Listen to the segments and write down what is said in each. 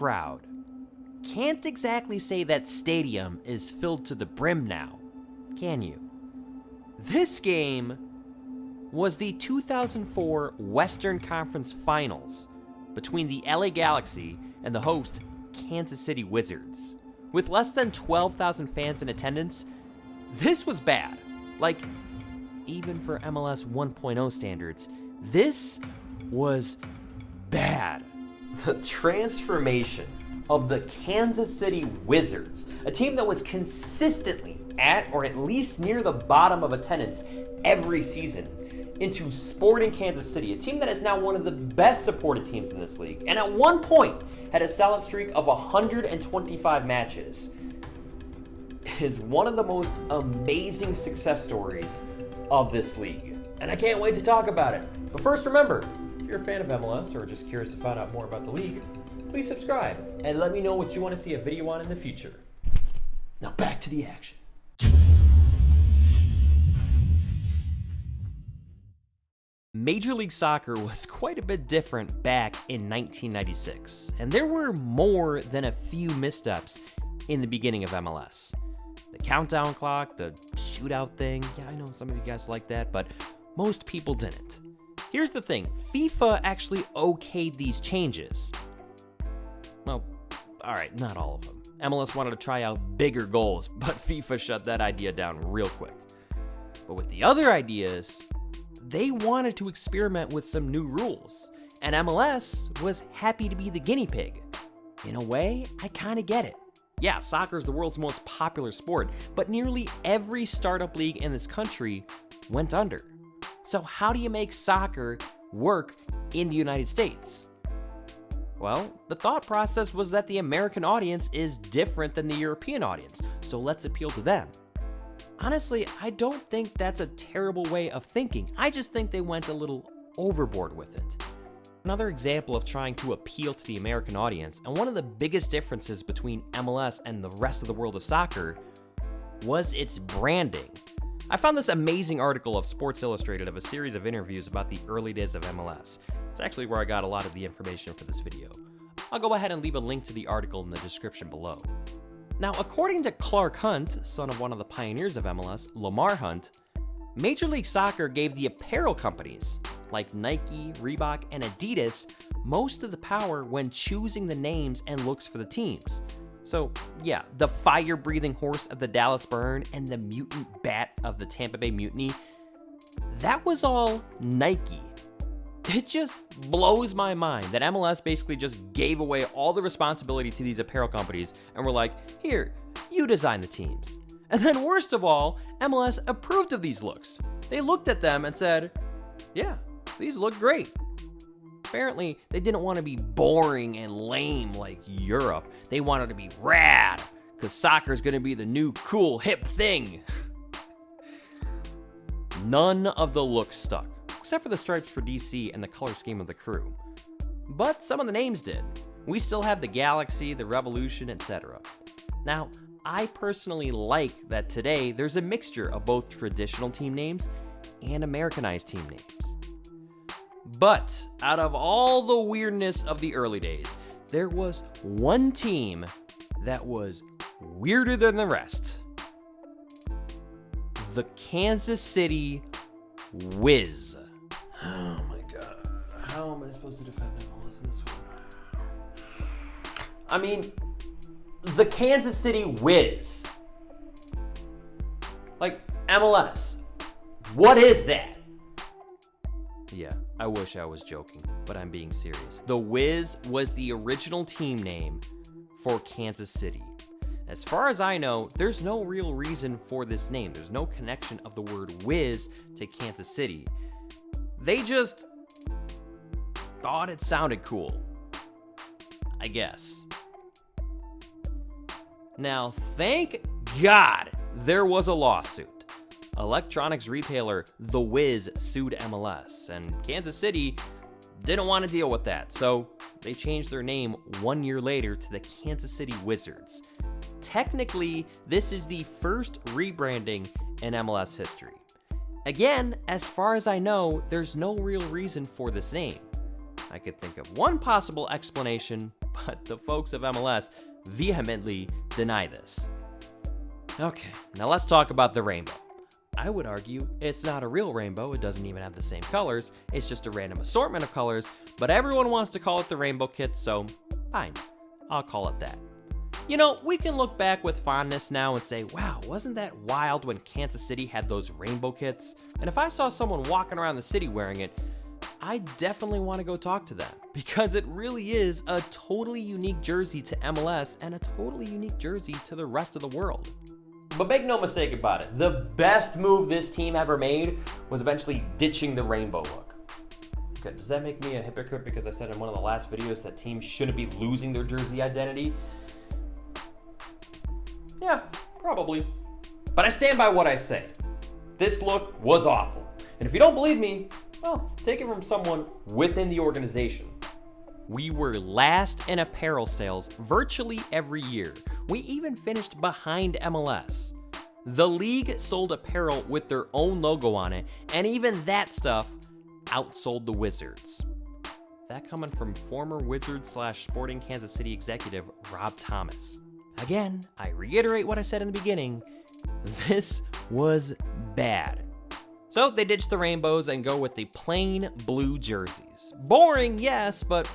crowd. Can't exactly say that stadium is filled to the brim now, can you? This game was the 2004 Western Conference Finals between the LA Galaxy and the host Kansas City Wizards. With less than 12,000 fans in attendance, this was bad. Like, even for MLS 1.0 standards, this was bad. The transformation of the Kansas City Wizards, a team that was consistently at or at least near the bottom of attendance every season, into Sporting Kansas City, a team that is now one of the best supported teams in this league, and at one point had a solid streak of 125 matches, is one of the most amazing success stories of this league. And I can't wait to talk about it. But first, remember, if you're a fan of MLS or just curious to find out more about the league, please subscribe and let me know what you want to see a video on in the future. Now back to the action. Major League Soccer was quite a bit different back in 1996, and there were more than a few missteps in the beginning of MLS. The countdown clock, the shootout thing, yeah, I know some of you guys like that, but most people didn't. Here's the thing, FIFA actually okayed these changes. Well, alright, not all of them. MLS wanted to try out bigger goals, but FIFA shut that idea down real quick. But with the other ideas, they wanted to experiment with some new rules, and MLS was happy to be the guinea pig. In a way, I kinda get it. Yeah, soccer is the world's most popular sport, but nearly every startup league in this country went under. So how do you make soccer work in the United States? Well, the thought process was that the American audience is different than the European audience, so let's appeal to them. Honestly, I don't think that's a terrible way of thinking. I just think they went a little overboard with it. Another example of trying to appeal to the American audience, and one of the biggest differences between MLS and the rest of the world of soccer, was its branding. I found this amazing article of Sports Illustrated of a series of interviews about the early days of MLS. It's actually where I got a lot of the information for this video. I'll go ahead and leave a link to the article in the description below. Now, according to Clark Hunt, son of one of the pioneers of MLS, Lamar Hunt, Major League Soccer gave the apparel companies, like Nike, Reebok, and Adidas, most of the power when choosing the names and looks for the teams. So, yeah, the fire-breathing horse of the Dallas Burn and the mutant bat of the Tampa Bay Mutiny, that was all Nike. It just blows my mind that MLS basically just gave away all the responsibility to these apparel companies and were like, here, you design the teams. And then worst of all, MLS approved of these looks. They looked at them and said, yeah, these look great. Apparently, they didn't want to be boring and lame like Europe. They wanted to be rad, because soccer's going to be the new cool hip thing. None of the looks stuck, except for the stripes for DC and the color scheme of the crew. But some of the names did. We still have the Galaxy, the Revolution, etc. Now, I personally like that today there's a mixture of both traditional team names and Americanized team names. But out of all the weirdness of the early days, there was one team that was weirder than the rest. The Kansas City Wiz. Oh my god. How am I supposed to defend MLS in this one? I mean, the Kansas City Wiz. Like, MLS. What is that? Yeah, I wish I was joking, but I'm being serious. The Wiz was the original team name for Kansas City. As far as I know, there's no real reason for this name. There's no connection of the word Wiz to Kansas City. They just thought it sounded cool, I guess. Now, thank God there was a lawsuit. Electronics retailer The Wiz sued MLS, and Kansas City didn't want to deal with that, so they changed their name 1 year later to the Kansas City Wizards. Technically, this is the first rebranding in MLS history. Again, as far as I know, there's no real reason for this name. I could think of one possible explanation, but the folks of MLS vehemently deny this. Okay, now let's talk about the rainbow. I would argue it's not a real rainbow, it doesn't even have the same colors, it's just a random assortment of colors, but everyone wants to call it the rainbow kit, so fine, I'll call it that. You know, we can look back with fondness now and say, wow, wasn't that wild when Kansas City had those rainbow kits? And if I saw someone walking around the city wearing it, I definitely want to go talk to them, because it really is a totally unique jersey to MLS and a totally unique jersey to the rest of the world. But make no mistake about it, the best move this team ever made was eventually ditching the rainbow look. Okay, does that make me a hypocrite because I said in one of the last videos that teams shouldn't be losing their jersey identity? Yeah, probably. But I stand by what I say. This look was awful. And if you don't believe me, well, take it from someone within the organization. We were last in apparel sales virtually every year. We even finished behind MLS. The league sold apparel with their own logo on it, and even that stuff outsold the Wizards. That coming from former Wizards/Sporting Kansas City executive Rob Thomas. Again, I reiterate what I said in the beginning, this was bad. So they ditched the rainbows and go with the plain blue jerseys. Boring, yes, but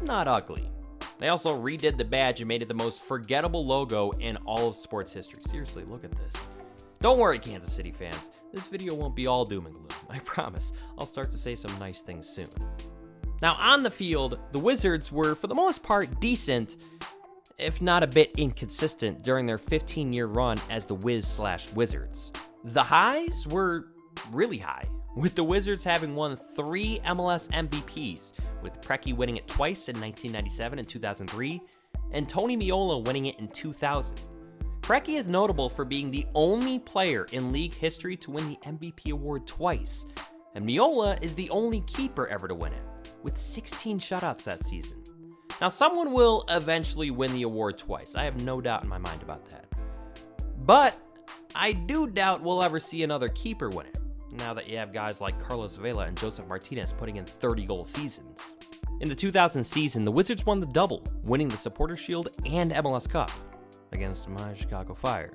not ugly. They also redid the badge and made it the most forgettable logo in all of sports history. Seriously, look at this. Don't worry, Kansas City fans. This video won't be all doom and gloom. I promise. I'll start to say some nice things soon. Now, on the field, the Wizards were, for the most part, decent, if not a bit inconsistent, during their 15-year run as the Wiz/Wizards. The highs were really high, with the Wizards having won 3 MLS MVPs, with Preki winning it twice in 1997 and 2003, and Tony Meola winning it in 2000. Preki is notable for being the only player in league history to win the MVP award twice, and Meola is the only keeper ever to win it, with 16 shutouts that season. Now, someone will eventually win the award twice, I have no doubt in my mind about that. But I do doubt we'll ever see another keeper win it, now that you have guys like Carlos Vela and Joseph Martinez putting in 30-goal seasons. In the 2000 season, the Wizards won the double, winning the Supporters' Shield and MLS Cup against my Chicago Fire.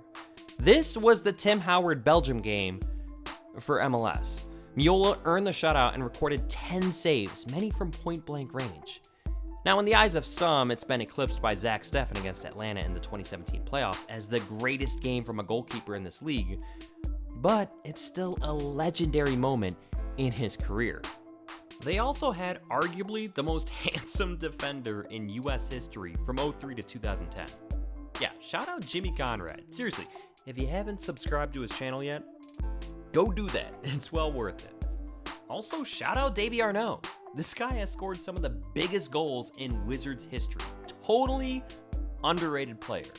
This was the Tim Howard Belgium game for MLS. Meola earned the shutout and recorded 10 saves, many from point-blank range. Now, in the eyes of some, it's been eclipsed by Zach Steffen against Atlanta in the 2017 playoffs as the greatest game from a goalkeeper in this league, but it's still a legendary moment in his career. They also had arguably the most handsome defender in US history from 03 to 2010. Yeah, shout out Jimmy Conrad. Seriously, if you haven't subscribed to his channel yet, go do that. It's well worth it. Also, shout out Davy Arnaud. This guy has scored some of the biggest goals in Wizards history. Totally underrated player.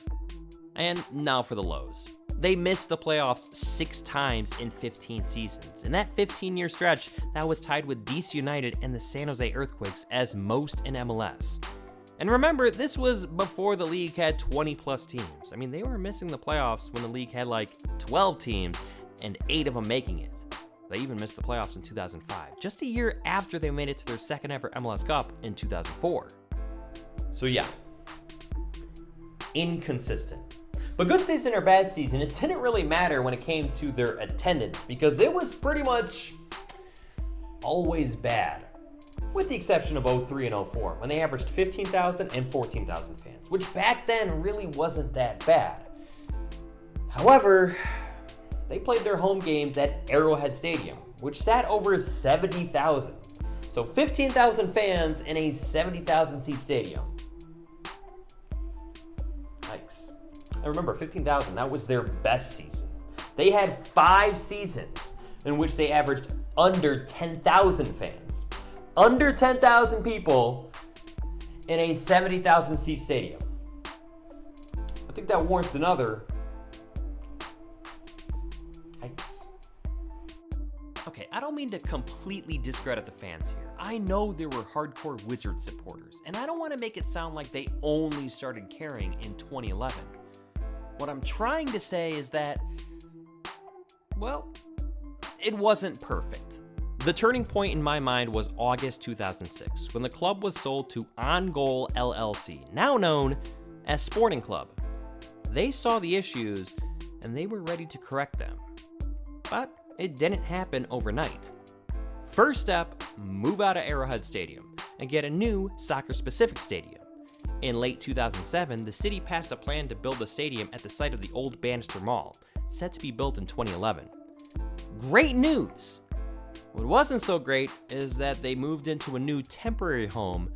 And now for the lows. They missed the playoffs 6 times in 15 seasons. In that 15-year stretch, that was tied with DC United and the San Jose Earthquakes as most in MLS. And remember, this was before the league had 20-plus teams. I mean, they were missing the playoffs when the league had like 12 teams and 8 of them making it. They even missed the playoffs in 2005, just a year after they made it to their second ever MLS Cup in 2004. So yeah, inconsistent. But good season or bad season, it didn't really matter when it came to their attendance because it was pretty much always bad. With the exception of 03 and 04, when they averaged 15,000 and 14,000 fans, which back then really wasn't that bad. However, they played their home games at Arrowhead Stadium, which sat over 70,000. So 15,000 fans in a 70,000 seat stadium. Yikes. And remember, 15,000, that was their best season. They had 5 seasons in which they averaged under 10,000 fans. Under 10,000 people in a 70,000 seat stadium. I think that warrants another. Yikes. Okay, I don't mean to completely discredit the fans here. I know there were hardcore Wizards supporters, and I don't want to make it sound like they only started caring in 2011. What I'm trying to say is that, well, it wasn't perfect. The turning point in my mind was August 2006, when the club was sold to On Goal LLC, now known as Sporting Club. They saw the issues and they were ready to correct them. But it didn't happen overnight. First step, move out of Arrowhead Stadium and get a new soccer-specific stadium. In late 2007, the city passed a plan to build the stadium at the site of the old Bannister Mall, set to be built in 2011. Great news! What wasn't so great is that they moved into a new temporary home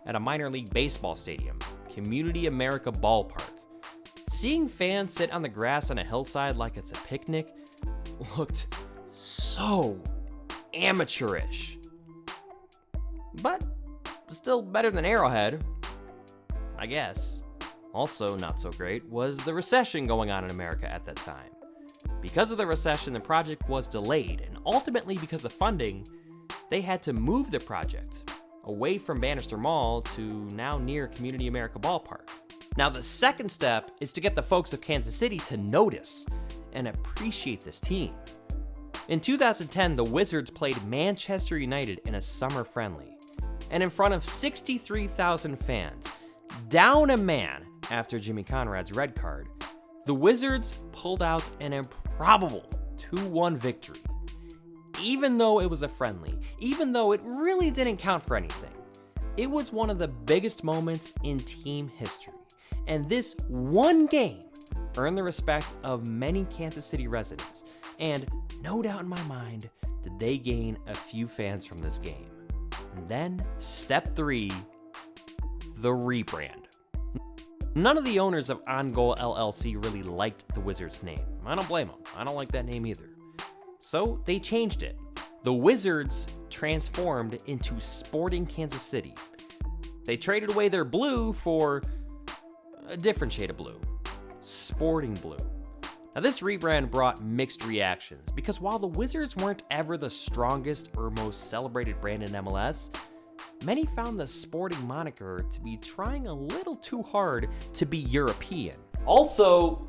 at a minor league baseball stadium, Community America Ballpark. Seeing fans sit on the grass on a hillside like it's a picnic looked so amateurish. But still better than Arrowhead, I guess. Also not so great was the recession going on in America at that time. Because of the recession, the project was delayed, and ultimately because of funding, they had to move the project away from Bannister Mall to now near Community America Ballpark. Now the second step is to get the folks of Kansas City to notice and appreciate this team. In 2010, the Wizards played Manchester United in a summer friendly, and in front of 63,000 fans, down a man after Jimmy Conrad's red card, the Wizards pulled out an improbable 2-1 victory. Even though it was a friendly, even though it really didn't count for anything, it was one of the biggest moments in team history. And this one game earned the respect of many Kansas City residents, and no doubt in my mind did they gain a few fans from this game. And then, step 3, the rebrand. None of the owners of On Goal LLC really liked the Wizards name. I don't blame them. I don't like that name either. So they changed it. The Wizards transformed into Sporting Kansas City. They traded away their blue for a different shade of blue, Sporting Blue. Now this rebrand brought mixed reactions because while the Wizards weren't ever the strongest or most celebrated brand in MLS, many found the Sporting moniker to be trying a little too hard to be European. Also,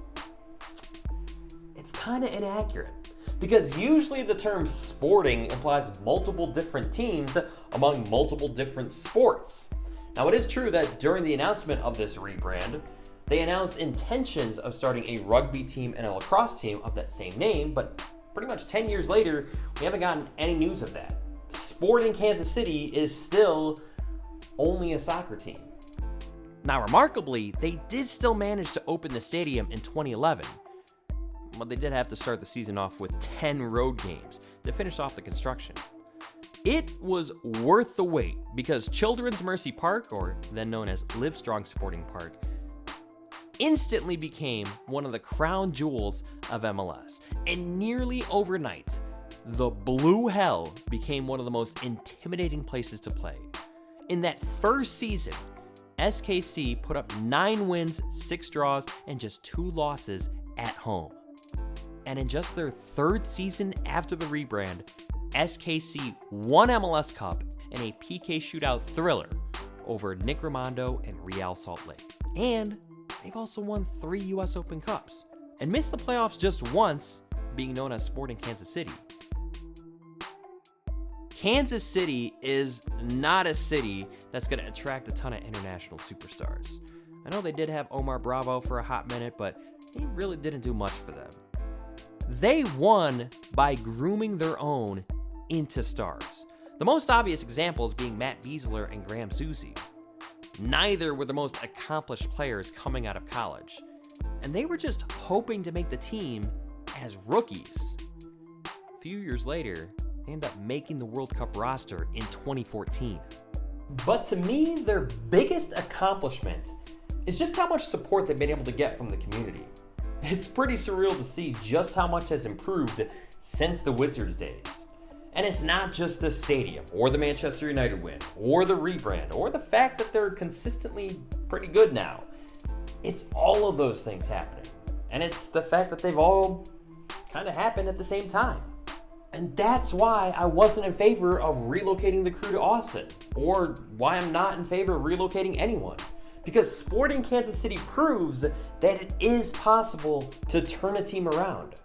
it's kind of inaccurate because usually the term sporting implies multiple different teams among multiple different sports. Now it is true that during the announcement of this rebrand, they announced intentions of starting a rugby team and a lacrosse team of that same name, but pretty much 10 years later, we haven't gotten any news of that. Sporting Kansas City is still only a soccer team. Now, remarkably, they did still manage to open the stadium in 2011, but they did have to start the season off with 10 road games to finish off the construction. It was worth the wait because Children's Mercy Park, or then known as Livestrong Sporting Park, instantly became one of the crown jewels of MLS, and nearly overnight, the Blue Hell became one of the most intimidating places to play. In that first season, SKC put up 9 wins, 6 draws, and just 2 losses at home. And in just their third season after the rebrand, SKC won MLS Cup in a PK shootout thriller over Nick Rimando and Real Salt Lake. And they've also won 3 US Open Cups and missed the playoffs just once, being known as Sporting Kansas City. Kansas City is not a city that's going to attract a ton of international superstars. I know they did have Omar Bravo for a hot minute, but he really didn't do much for them. They won by grooming their own into stars. The most obvious examples being Matt Beasler and Graham Susie. Neither were the most accomplished players coming out of college, and they were just hoping to make the team as rookies. A few years later, they end up making the World Cup roster in 2014. But to me, their biggest accomplishment is just how much support they've been able to get from the community. It's pretty surreal to see just how much has improved since the Wizards days. And it's not just the stadium, or the Manchester United win, or the rebrand, or the fact that they're consistently pretty good now. It's all of those things happening. And it's the fact that they've all kind of happened at the same time. And that's why I wasn't in favor of relocating the crew to Austin, or why I'm not in favor of relocating anyone. Because Sporting Kansas City proves that it is possible to turn a team around.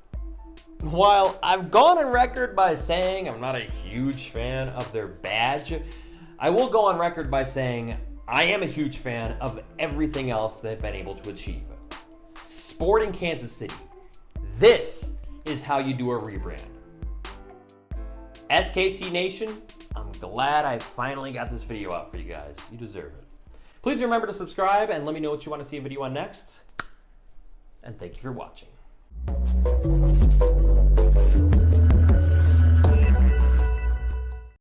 While I've gone on record by saying I'm not a huge fan of their badge, I will go on record by saying I am a huge fan of everything else they've been able to achieve. Sporting Kansas City. This is how you do a rebrand. SKC Nation, I'm glad I finally got this video out for you guys. You deserve it. Please remember to subscribe and let me know what you want to see a video on next. And thank you for watching.